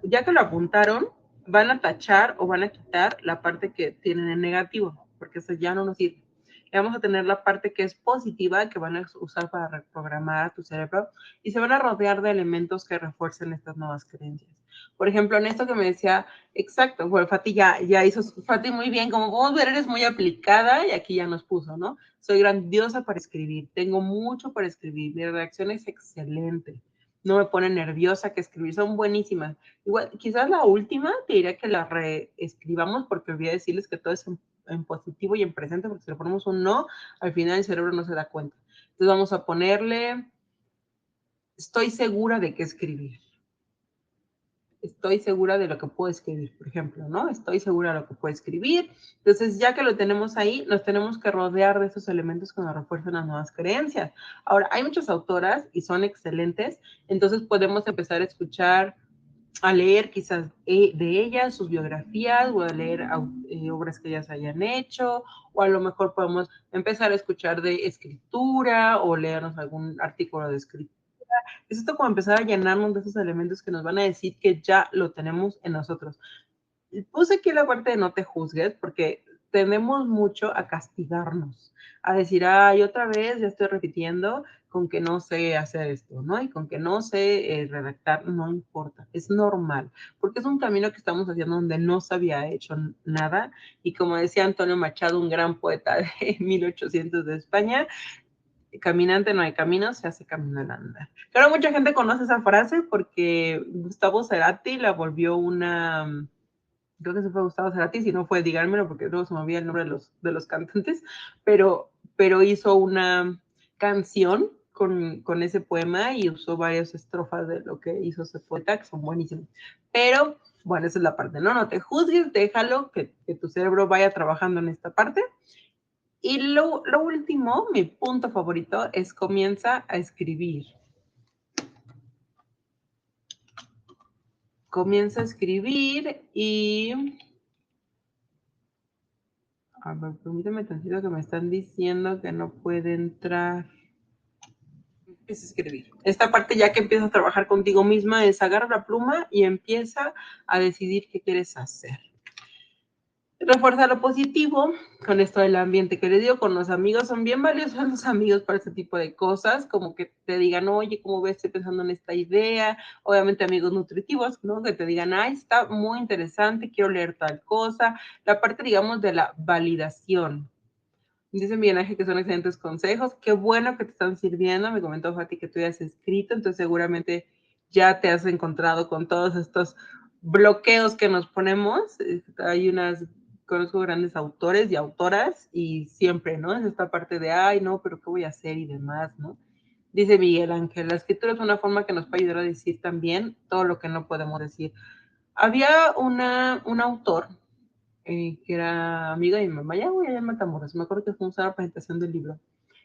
ya que lo apuntaron, van a tachar o van a quitar la parte que tienen en negativo, porque eso ya no nos sirve. Vamos a tener la parte que es positiva, que van a usar para reprogramar a tu cerebro, y se van a rodear de elementos que refuercen estas nuevas creencias. Por ejemplo, en esto que me decía, exacto, bueno, Fati ya hizo, Fati muy bien, como podemos ver, eres muy aplicada, y aquí ya nos puso, ¿no? Soy grandiosa para escribir, tengo mucho para escribir, mi redacción es excelente, no me pone nerviosa que escribir, son buenísimas. Igual, quizás la última te diría que la reescribamos porque olvidé decirles que todo es en positivo y en presente, porque si le ponemos un no, al final el cerebro no se da cuenta. Entonces vamos a ponerle, estoy segura de que escribir. Estoy segura de lo que puedo escribir, por ejemplo, ¿no? Estoy segura de lo que puedo escribir. Entonces, ya que lo tenemos ahí, nos tenemos que rodear de esos elementos que nos refuerzan las nuevas creencias. Ahora, hay muchas autoras y son excelentes, entonces podemos empezar a escuchar, a leer quizás de ellas, sus biografías, o a leer obras que ellas hayan hecho, o a lo mejor podemos empezar a escuchar de escritura o leernos algún artículo de escritura. Es esto como empezar a llenarnos de esos elementos que nos van a decir que ya lo tenemos en nosotros. Puse aquí la parte de no te juzgues porque tendemos mucho a castigarnos, a decir, ay, otra vez ya estoy repitiendo con que no sé hacer esto, ¿no? Y con que no sé redactar, no importa, es normal, porque es un camino que estamos haciendo donde no se había hecho nada. Y como decía Antonio Machado, un gran poeta de 1800 de España, caminante no hay camino, se hace camino al andar. Claro, mucha gente conoce esa frase porque Gustavo Cerati la volvió una, creo que se fue Gustavo Cerati, si no fue, díganmelo, porque luego se me olvida el nombre de los cantantes, pero hizo una canción con ese poema y usó varias estrofas de lo que hizo ese poeta, que son buenísimas. Pero, bueno, esa es la parte, ¿no? No te juzgues, déjalo, que tu cerebro vaya trabajando en esta parte. Y lo último, mi punto favorito, es comienza a escribir. Comienza a escribir y... A ver, permíteme tantito que me están diciendo que no puede entrar. Empieza a escribir. Esta parte ya que empiezas a trabajar contigo misma es agarra la pluma y empieza a decidir qué quieres hacer. Refuerza lo positivo con esto del ambiente que le digo, con los amigos, son bien valiosos los amigos para este tipo de cosas, como que te digan, oye, ¿cómo ves? Estoy pensando en esta idea, obviamente amigos nutritivos, ¿no? Que te digan, ay, está muy interesante, quiero leer tal cosa, la parte, digamos, de la validación. Dice Miguel Ángel que son excelentes consejos, qué bueno que te están sirviendo, me comentó Fati que tú ya has escrito, entonces seguramente ya te has encontrado con todos estos bloqueos que nos ponemos, hay unas, conozco grandes autores y autoras y siempre, ¿no? Es esta parte de, ay, no, pero ¿qué voy a hacer? Y demás, ¿no? Dice Miguel Ángel, la escritura es una forma que nos puede ayudar a decir también todo lo que no podemos decir. Había un autor que era amiga de mi mamá, ya voy allá en Matamoros, me acuerdo que fuimos a la presentación del libro,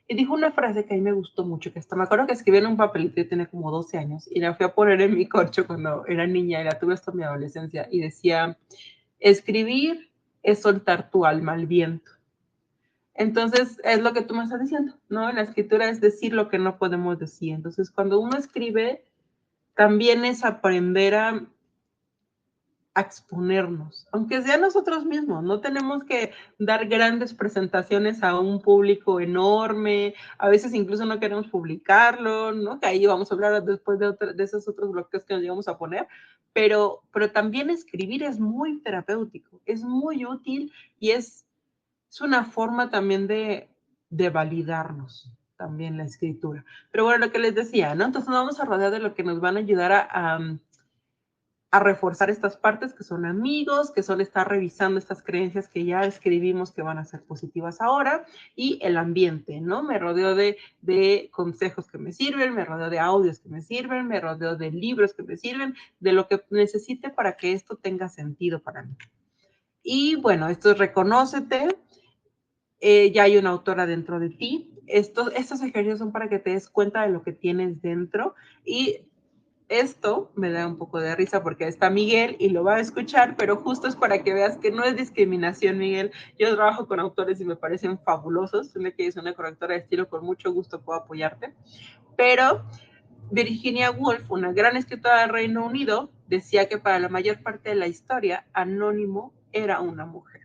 y dijo una frase que a mí me gustó mucho, que hasta me acuerdo que escribí en un papelito, yo tenía como 12 años, y la fui a poner en mi corcho cuando era niña, y la tuve hasta mi adolescencia, y decía, escribir es soltar tu alma al viento. Entonces, es lo que tú me estás diciendo, ¿no? La escritura es decir lo que no podemos decir. Entonces, cuando uno escribe, también es aprender a exponernos, aunque sea nosotros mismos, no tenemos que dar grandes presentaciones a un público enorme, a veces incluso no queremos publicarlo, ¿no? Que ahí vamos a hablar después de esos otros bloques que nos íbamos a poner, pero también escribir es muy terapéutico, es muy útil y es una forma también de validarnos también la escritura. Pero bueno, lo que les decía, ¿no? Entonces nos vamos a rodear de lo que nos van a ayudar a reforzar estas partes que son amigos, que son estar revisando estas creencias que ya escribimos que van a ser positivas ahora, y el ambiente, ¿no? Me rodeo de consejos que me sirven, me rodeo de audios que me sirven, me rodeo de libros que me sirven, de lo que necesite para que esto tenga sentido para mí. Y bueno, esto es reconócete, ya hay una autora dentro de ti. Estos ejercicios son para que te des cuenta de lo que tienes dentro y esto me da un poco de risa porque está Miguel y lo va a escuchar, pero justo es para que veas que no es discriminación, Miguel. Yo trabajo con autores y me parecen fabulosos. Tú que es una correctora de estilo, con mucho gusto puedo apoyarte. Pero Virginia Woolf, una gran escritora del Reino Unido, decía que para la mayor parte de la historia, Anónimo era una mujer.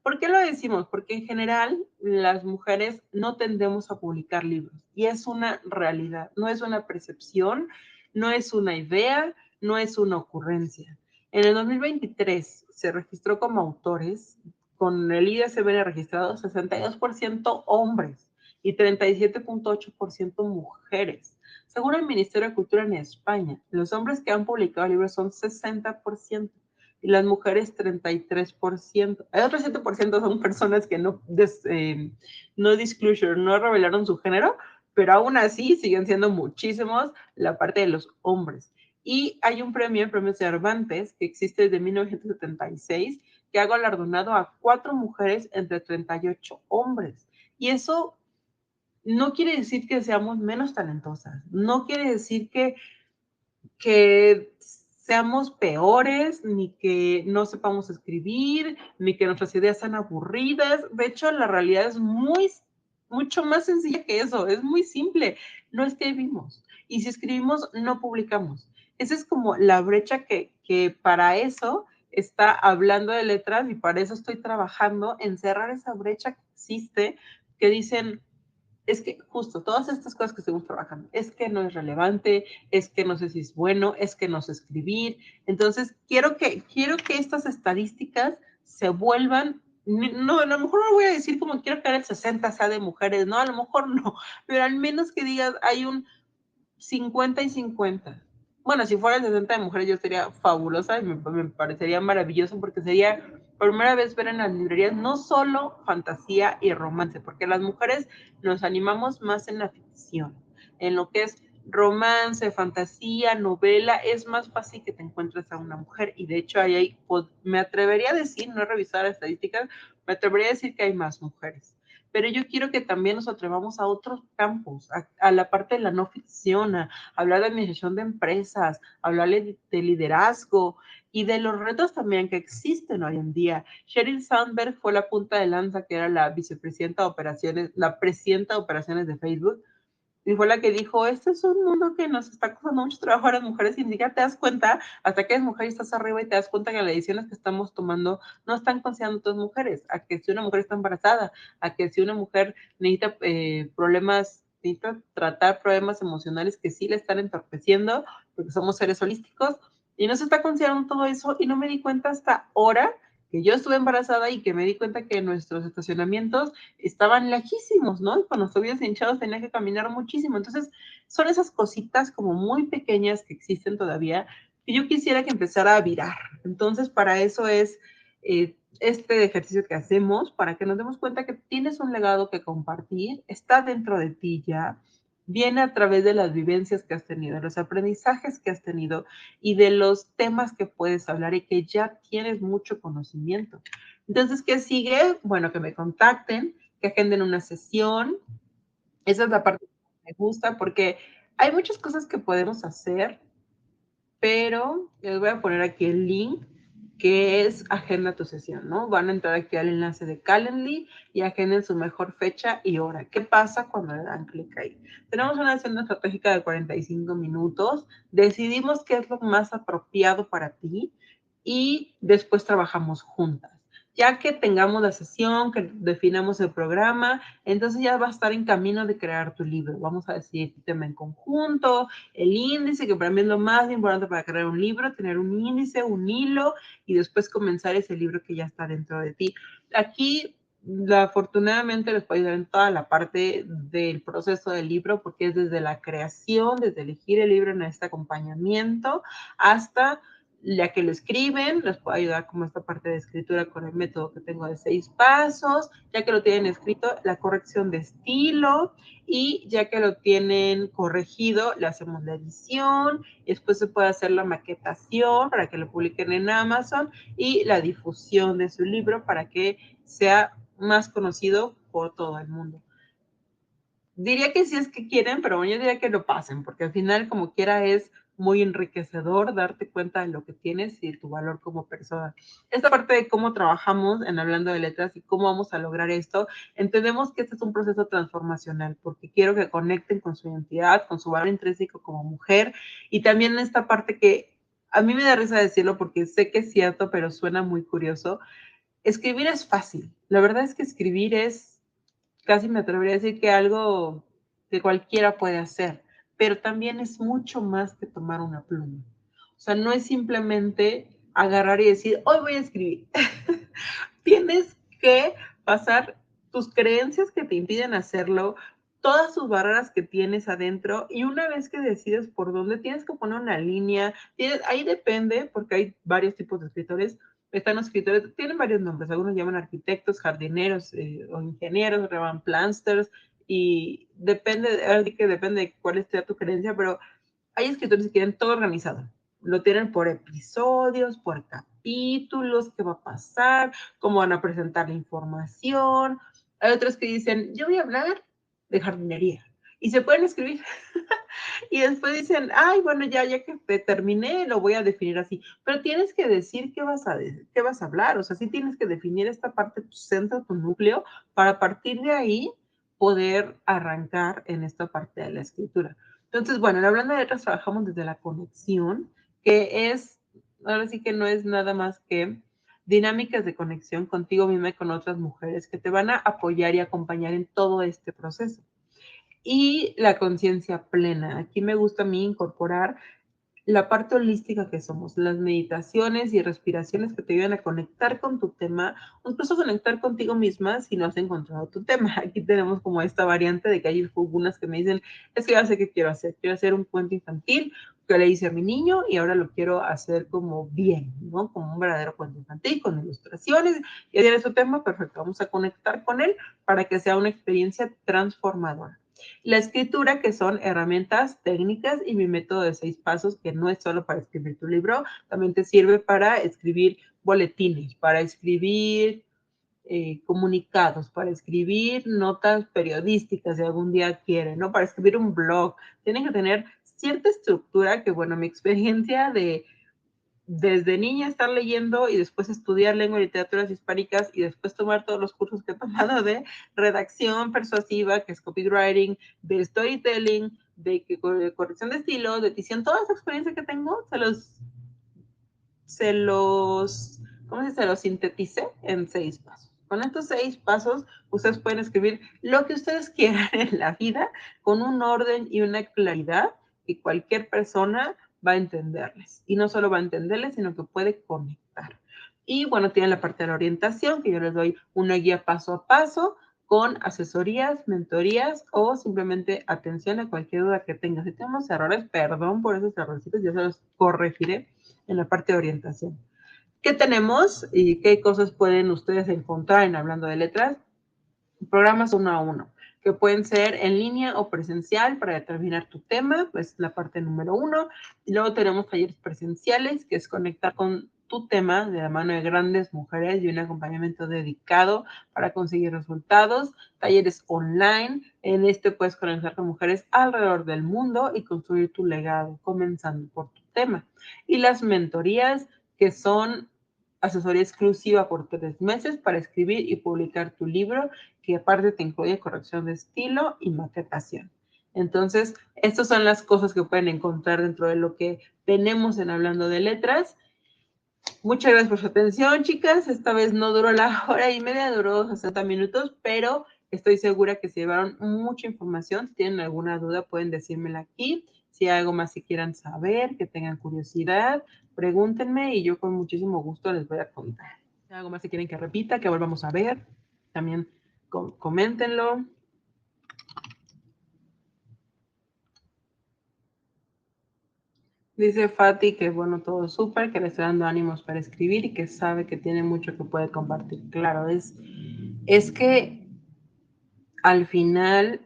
¿Por qué lo decimos? Porque en general las mujeres no tendemos a publicar libros y es una realidad, no es una percepción, no es una idea, no es una ocurrencia. En el 2023 se registró como autores, con el ISBN registrado 62% hombres y 37.8% mujeres. Según el Ministerio de Cultura en España, los hombres que han publicado libros son 60% y las mujeres 33%. El otro 7% son personas que no disclosure, no revelaron su género, pero aún así siguen siendo muchísimos la parte de los hombres. Y hay un premio, el premio Cervantes, que existe desde 1976, que ha galardonado a 4 mujeres entre 38 hombres. Y eso no quiere decir que seamos menos talentosas, no quiere decir que seamos peores, ni que no sepamos escribir, ni que nuestras ideas sean aburridas. De hecho, la realidad es mucho más sencilla que eso, es muy simple. No escribimos. Y si escribimos, no publicamos. Esa es como la brecha que para eso está hablando de letras y para eso estoy trabajando en cerrar esa brecha que existe, que dicen, es que justo todas estas cosas que estamos trabajando, es que no es relevante, es que no sé si es bueno, es que no sé escribir. Entonces, quiero que estas estadísticas se vuelvan, no, a lo mejor no voy a decir como quiero que el 60 sea de mujeres, no, a lo mejor no, pero al menos que digas, hay un 50 y 50. Bueno, si fuera el 60 de mujeres yo sería fabulosa y me parecería maravilloso porque sería por primera vez ver en las librerías no solo fantasía y romance, porque las mujeres nos animamos más en la ficción, en lo que es romance, fantasía, novela, es más fácil que te encuentres a una mujer y de hecho me atrevería a decir, no he revisado las estadísticas, me atrevería a decir que hay más mujeres. pero yo quiero que también nos atrevamos a otros campos, a la parte de la no ficción, a hablar de administración de empresas, hablar de liderazgo y de los retos también que existen hoy en día. Sheryl Sandberg fue la punta de lanza, que era la vicepresidenta de operaciones, la presidenta de operaciones de Facebook, y fue la que dijo, este es un mundo que nos está costando mucho trabajo a las mujeres y ni siquiera te das cuenta hasta que eres mujer y estás arriba y te das cuenta que las decisiones que estamos tomando no están considerando a otras mujeres, a que si una mujer está embarazada, a que si una mujer necesita necesita tratar problemas emocionales que sí le están entorpeciendo, porque somos seres holísticos, y no se está considerando todo eso, y no me di cuenta hasta ahora que yo estuve embarazada y que me di cuenta que nuestros estacionamientos estaban lejísimos, ¿no? Y con los tobillos hinchados tenía que caminar muchísimo. Entonces, son esas cositas como muy pequeñas que existen todavía que yo quisiera que empezara a virar. Entonces, para eso es este ejercicio que hacemos, para que nos demos cuenta que tienes un legado que compartir, está dentro de ti ya, viene a través de las vivencias que has tenido, los aprendizajes que has tenido y de los temas que puedes hablar y que ya tienes mucho conocimiento. Entonces, ¿qué sigue? Bueno, que me contacten, que agenden una sesión. Esa es la parte que me gusta porque hay muchas cosas que podemos hacer, pero les voy a poner aquí el link que es agenda tu sesión, ¿no? Van a entrar aquí al enlace de Calendly y agenden su mejor fecha y hora. ¿Qué pasa cuando le dan clic ahí? Tenemos una sesión estratégica de 45 minutos, decidimos qué es lo más apropiado para ti y después trabajamos juntas. Ya que tengamos la sesión, que definamos el programa, entonces ya va a estar en camino de crear tu libro. Vamos a decidir tu tema en conjunto, el índice, que para mí es lo más importante para crear un libro, tener un índice, un hilo y después comenzar ese libro que ya está dentro de ti. Aquí, afortunadamente, les puedo ayudar en toda la parte del proceso del libro, porque es desde la creación, desde elegir el libro en este acompañamiento, hasta ya que lo escriben, les puedo ayudar como esta parte de escritura con el método que tengo de 6 pasos, ya que lo tienen escrito, la corrección de estilo, y ya que lo tienen corregido, le hacemos la edición, y después se puede hacer la maquetación para que lo publiquen en Amazon y la difusión de su libro para que sea más conocido por todo el mundo. Diría que sí es que quieren, pero yo diría que lo pasen, porque al final, como quiera, es muy enriquecedor darte cuenta de lo que tienes y de tu valor como persona. Esta parte de cómo trabajamos en Hablando de Letras y cómo vamos a lograr esto, entendemos que este es un proceso transformacional, porque quiero que conecten con su identidad, con su valor intrínseco como mujer, y también esta parte que a mí me da risa decirlo porque sé que es cierto, pero suena muy curioso. Escribir es fácil. La verdad es que escribir es, casi me atrevería a decir que algo que cualquiera puede hacer, pero también es mucho más que tomar una pluma. O sea, no es simplemente agarrar y decir, hoy voy a escribir. Tienes que pasar tus creencias que te impiden hacerlo, todas sus barreras que tienes adentro, y una vez que decides por dónde, tienes que poner una línea. Ahí depende, porque hay varios tipos de escritores. Están los escritores, tienen varios nombres, algunos llaman arquitectos, jardineros o ingenieros, llaman plánsters, y depende de cuál sea tu creencia, pero hay escritores que quieren todo organizado. Lo tienen por episodios, por capítulos, qué va a pasar, cómo van a presentar la información. Hay otros que dicen, yo voy a hablar de jardinería. Y se pueden escribir. Y después dicen, ay, bueno, ya que te terminé, lo voy a definir así. Pero tienes que decir qué vas a hablar. O sea, sí tienes que definir esta parte, tu centro, tu núcleo, para a partir de ahí poder arrancar en esta parte de la escritura. Entonces, bueno, en Hablando de Letras trabajamos desde la conexión, que es, ahora sí que no es nada más que dinámicas de conexión contigo misma y con otras mujeres que te van a apoyar y acompañar en todo este proceso. Y la conciencia plena. Aquí me gusta a mí incorporar la parte holística que somos, las meditaciones y respiraciones que te ayudan a conectar con tu tema, o incluso conectar contigo misma si no has encontrado tu tema. Aquí tenemos como esta variante de que hay algunas que me dicen, es que ya sé qué quiero hacer un cuento infantil que le hice a mi niño y ahora lo quiero hacer como bien, ¿no? Como un verdadero cuento infantil, con ilustraciones, y tiene su tema, perfecto, vamos a conectar con él para que sea una experiencia transformadora. La escritura, que son herramientas técnicas, y mi método de 6 pasos, que no es solo para escribir tu libro, también te sirve para escribir boletines, para escribir comunicados, para escribir notas periodísticas si algún día quieren, ¿no? Para escribir un blog. Tienen que tener cierta estructura que, bueno, mi experiencia de desde niña estar leyendo y después estudiar lengua y literaturas hispánicas y después tomar todos los cursos que he tomado de redacción persuasiva, que es copywriting, de storytelling, de corrección de estilo, de edición, toda esa experiencia que tengo, se los, ¿cómo se dice? Se los sinteticé en 6 pasos. Con estos 6 pasos, ustedes pueden escribir lo que ustedes quieran en la vida con un orden y una claridad que cualquier persona va a entenderles. Y no solo va a entenderles, sino que puede conectar. Y bueno, tienen la parte de la orientación, que yo les doy una guía paso a paso con asesorías, mentorías o simplemente atención a cualquier duda que tengan. Si tenemos errores, perdón por esos errorcitos, yo se los corregiré en la parte de orientación. ¿Qué tenemos y qué cosas pueden ustedes encontrar en Hablando de Letras? Programas 1 a 1, que pueden ser en línea o presencial para determinar tu tema, pues la parte número 1. Y luego tenemos talleres presenciales, que es conectar con tu tema de la mano de grandes mujeres y un acompañamiento dedicado para conseguir resultados. Talleres online, en este puedes conectar con mujeres alrededor del mundo y construir tu legado, comenzando por tu tema. Y las mentorías, que son asesoría exclusiva por 3 meses para escribir y publicar tu libro, que aparte te incluye corrección de estilo y maquetación. Entonces, estas son las cosas que pueden encontrar dentro de lo que tenemos en Hablando de Letras. Muchas gracias por su atención, chicas. Esta vez no duró la hora y media, duró 60 minutos, pero estoy segura que se llevaron mucha información. Si tienen alguna duda, pueden decírmela aquí. Si hay algo más que quieran saber, que tengan curiosidad, pregúntenme y yo con muchísimo gusto les voy a contar. Si hay algo más que quieren que repita, que volvamos a ver, también coméntenlo. Dice Fati que bueno, todo súper, que le está dando ánimos para escribir y que sabe que tiene mucho que puede compartir. Claro, es que al final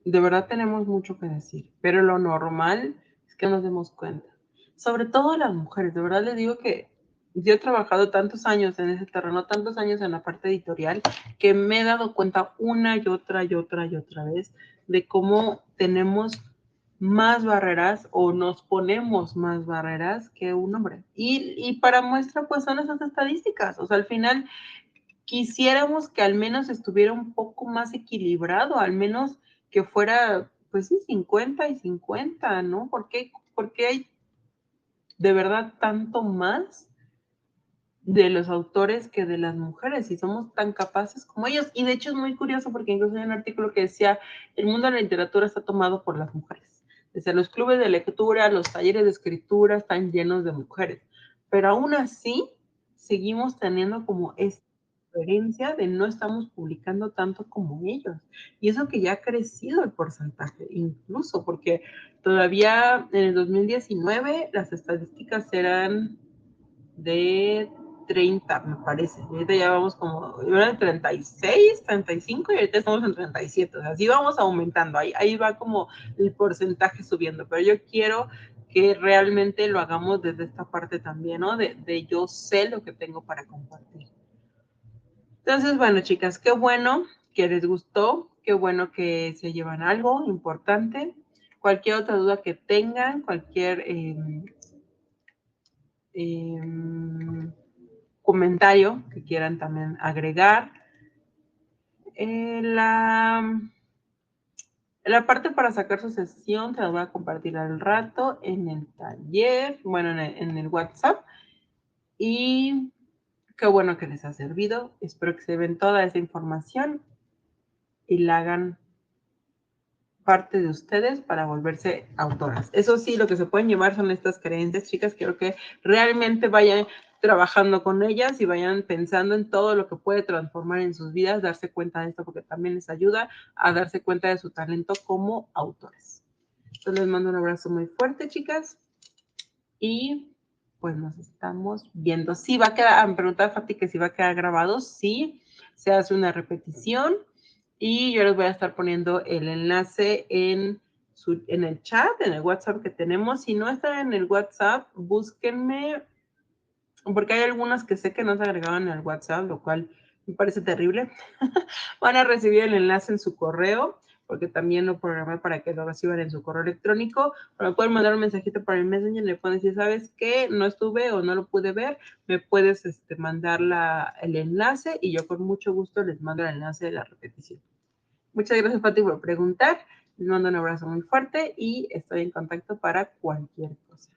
de verdad tenemos mucho que decir, pero lo normal es que nos demos cuenta. Sobre todo las mujeres, de verdad les digo que yo he trabajado tantos años en ese terreno, tantos años en la parte editorial, que me he dado cuenta una y otra y otra y otra vez de cómo tenemos más barreras o nos ponemos más barreras que un hombre. Y para muestra, pues son esas estadísticas. O sea, al final quisiéramos que al menos estuviera un poco más equilibrado, al menos que fuera, pues sí, 50 y 50, ¿no? Porque hay de verdad tanto más de los autores que de las mujeres y somos tan capaces como ellos. Y de hecho es muy curioso porque incluso hay un artículo que decía, el mundo de la literatura está tomado por las mujeres. Desde los clubes de lectura, los talleres de escritura están llenos de mujeres. Pero aún así, seguimos teniendo como esta diferencia de no estamos publicando tanto como ellos. Y eso que ya ha crecido el porcentaje, incluso porque todavía en el 2019 las estadísticas eran de 30, me parece. Ahorita ya vamos como, era de 36, 35 y ahorita estamos en 37. O sea, así vamos aumentando. Ahí va como el porcentaje subiendo. Pero yo quiero que realmente lo hagamos desde esta parte también, ¿no? De yo sé lo que tengo para compartir. Entonces, bueno, chicas, qué bueno que les gustó, qué bueno que se llevan algo importante. Cualquier otra duda que tengan, cualquier eh, comentario que quieran también agregar. La parte para sacar su sesión se la voy a compartir al rato en el taller, bueno, en el WhatsApp. Y qué bueno que les ha servido. Espero que se ven toda esa información y la hagan parte de ustedes para volverse autoras. Eso sí, lo que se pueden llevar son estas creencias, chicas. Quiero que realmente vayan trabajando con ellas y vayan pensando en todo lo que puede transformar en sus vidas, darse cuenta de esto porque también les ayuda a darse cuenta de su talento como autores. Entonces les mando un abrazo muy fuerte, chicas, y pues nos estamos viendo. Sí, va a quedar, me preguntaba Fati que si va a quedar grabado. Sí, se hace una repetición y yo les voy a estar poniendo el enlace en el chat, en el WhatsApp que tenemos. Si no están en el WhatsApp, búsquenme, porque hay algunas que sé que no se agregaban al WhatsApp, lo cual Me parece terrible. Van a recibir el enlace en su correo, porque también lo programé para que lo reciban en su correo electrónico. O me pueden mandar un mensajito por el Messenger y le pueden decir, ¿sabes qué? No estuve o no lo pude ver, me puedes mandar el enlace y yo con mucho gusto les mando el enlace de la repetición. Muchas gracias, Pati, por preguntar. Les mando un abrazo muy fuerte y estoy en contacto para cualquier cosa.